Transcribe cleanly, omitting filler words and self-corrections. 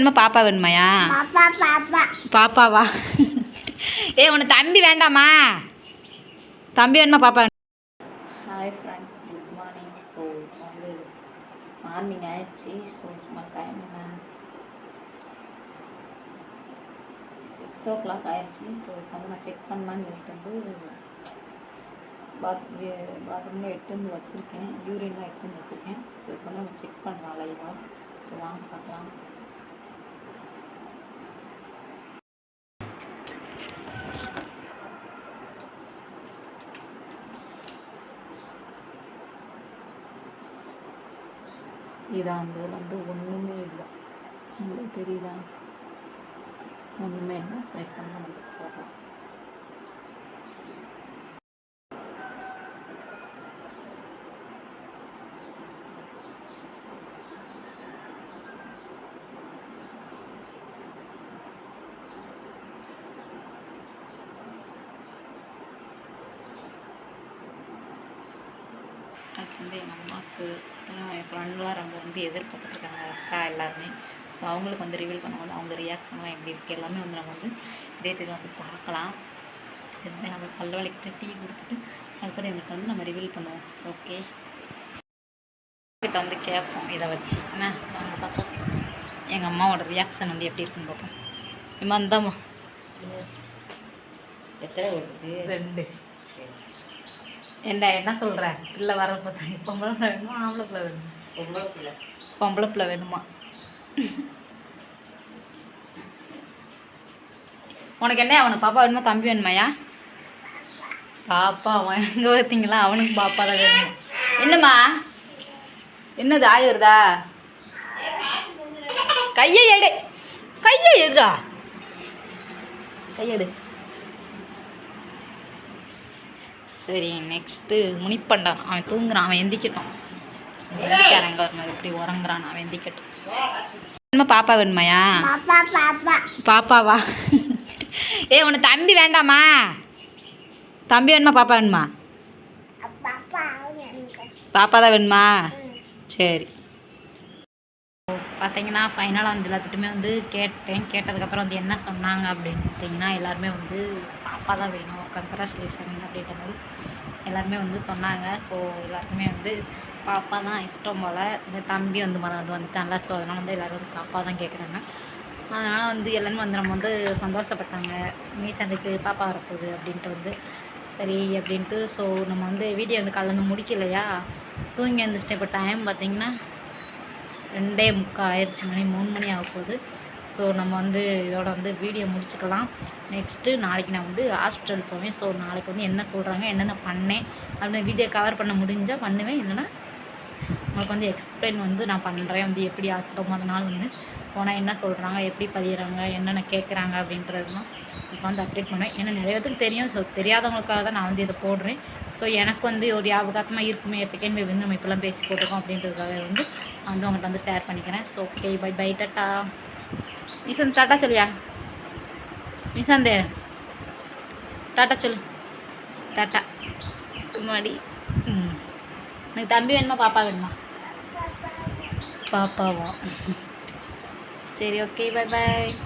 வேணுமா பாப்பா வேணுமாயா? பாப்பாவா? ஏ உனக்கு தம்பி வேண்டாமா? தம்பி வேணுமா பாப்பா? Hi friends, good morning. So வந்து மார்னிங் ஆயிடுச்சு. ஸோ சும்மா டைம் 6 o'clock ஆயிடுச்சு. ஸோ இப்போ வந்து நான் செக் பண்ணலான்னு சொல்லிட்டு வந்து பாத்ரூமில் எடுத்து வந்து வச்சுருக்கேன். யூரின்லாம் எடுத்து வந்து வச்சுருக்கேன். ஸோ இப்போ வந்து நம்ம செக் பண்ணலாம் லைவாக. ஸோ வாங்க பார்க்கலாம். இதான் அந்த இதில் வந்து ஒன்றுமே இல்லை. உங்களுக்கு தெரியுதா? ஒன்றுமே இல்லை. செலக்ட் பண்ண நம்ம போகலாம். அடுத்து வந்து எங்கள் அம்மாவுக்கு என் ஃப்ரெண்ட்லாம் ரொம்ப வந்து எதிர்பார்த்துட்ருக்காங்க, அக்கா எல்லாருமே. ஸோ அவங்களுக்கு வந்து ரிவீல் பண்ணும்போது அவங்க ரியாக்ஷன்லாம் எப்படி இருக்குது எல்லாமே வந்து நம்ம வந்து டேட்டில் வந்து பார்க்கலாம். திரும்ப நம்ம பல்ல வலிக்கிட்டு டீ குடிச்சிட்டு அதுக்கப்புறம் எங்களுக்கு வந்து நம்ம ரிவீல் பண்ணுவோம். ஸோ ஓகே, கிட்ட வந்து கேட்போம் இதை வச்சு என்ன நாங்கள் பார்ப்போம். எங்கள் அம்மாவோட ரியாக்ஷன் வந்து எப்படி இருக்குன்னு பார்ப்போம். இம்மா இந்தாம்மா எத்தனை 2 என்ன சொல்கிற? பிள்ளை வர பார்த்தா பொம்பளை பிள்ளை வேணுமா ஆம்பளை பிள்ளை வேணுமா? பொம்பளை பிள்ளை வேணுமா? உனக்கு என்ன? அவனுக்கு பாப்பா வேணுமா தம்பி வேணுமாயா? பாப்பா அவன் எங்கே பார்த்தீங்களா? அவனுக்கு பாப்பா தான் வேணுமா? என்னம்மா என்னது ஆய் வருதா? கையை எடு, கையை எடுடா, கையெடு. சரி, நெக்ஸ்ட்டு முனிப்பண்டான். அவன் தூங்குறான், அவன் எந்திக்கட்டும். எந்திக்காரங்க ஒரு மாதிரி எப்படி உறங்குறான், அவன் எந்திக்கட்டும். வேணுமா பாப்பா வேணுமாயா? பாப்பாவா? ஏ உனக்கு தம்பி வேண்டாமா? தம்பி வேணுமா பாப்பா வேணுமா? பாப்பா தான் வேணுமா? சரி. பார்த்தீங்கன்னா ஃபைனலாக வந்து எல்லாத்துட்டுமே வந்து கேட்டதுக்கப்புறம் வந்து என்ன சொன்னாங்க அப்படின்னு பார்த்தீங்கன்னா எல்லாருமே வந்து பாப்பா தான் வேணும், கங்க்ராச்சுலேஷன் அப்படின்ற மாதிரி எல்லாருமே வந்து சொன்னாங்க. ஸோ எல்லாருக்குமே வந்து பாப்பா தான் இஷ்டம் போல். இந்த தம்பி வந்து வந்துட்டான்ல. ஸோ அதனால் வந்து எல்லோரும் வந்து பாப்பா தான் கேட்குறாங்க. அதனால் வந்து எல்லாருமே வந்து நம்ம வந்து சந்தோஷப்பட்டாங்க. மீசனுக்கு பாப்பா வரப்போகுது அப்படின்ட்டு வந்து சரி அப்படின்ட்டு. ஸோ நம்ம வந்து வீடியோ வந்து காலையில் முடிக்கலையா, தூங்கி எழுந்திரிச்சிட்டு இப்போ டைம் பார்த்திங்கன்னா 2:45 ஆயிடுச்சு, மணி 3 மணி ஆக போகுது. ஸோ நம்ம வந்து இதோட வந்து வீடியோ முடிச்சுக்கலாம். நெக்ஸ்ட்டு நாளைக்கு நான் வந்து ஹாஸ்பிட்டல் போவேன். ஸோ நாளைக்கு வந்து என்ன சொல்கிறாங்க, என்னென்ன பண்ணேன் அப்படின்னு வீடியோ கவர் பண்ண முடிஞ்சால் பண்ணுவேன். இல்லைன்னா உங்களுக்கு வந்து எக்ஸ்பிளைன் வந்து நான் பண்ணுறேன். வந்து எப்படி ஹாஸ்பிட்டல் மொதல் நாள் வந்து போனால் என்ன சொல்கிறாங்க, எப்படி பதிகிறாங்க, என்னென்ன கேட்குறாங்க அப்படின்றதுலாம் இப்போ வந்து அப்டேட் பண்ணுவேன். ஏன்னா நிறைய பேருக்கு தெரியும். ஸோ தெரியாதவங்களுக்காக தான் நான் வந்து இதை போடுறேன். ஸோ எனக்கு வந்து ஒரு ஞாபகமாக இருக்குமே, செகண்ட் வேவ் வந்து நம்ம இப்போலாம் பேசி போட்டுருக்கோம் அப்படின்றதுக்காக வந்து உங்கள்கிட்ட வந்து ஷேர் பண்ணிக்கிறேன். So okay, bye bye, tata. Nishanth tata சொல்லியா? நிசாந்தே டாட்டா சொல்லு. டாட்டா முன்னாடி. எனக்கு தம்பி வேணுமா பாப்பா வேணுமா? பாப்பாவா? சரி, ஓகே, பை பாய்.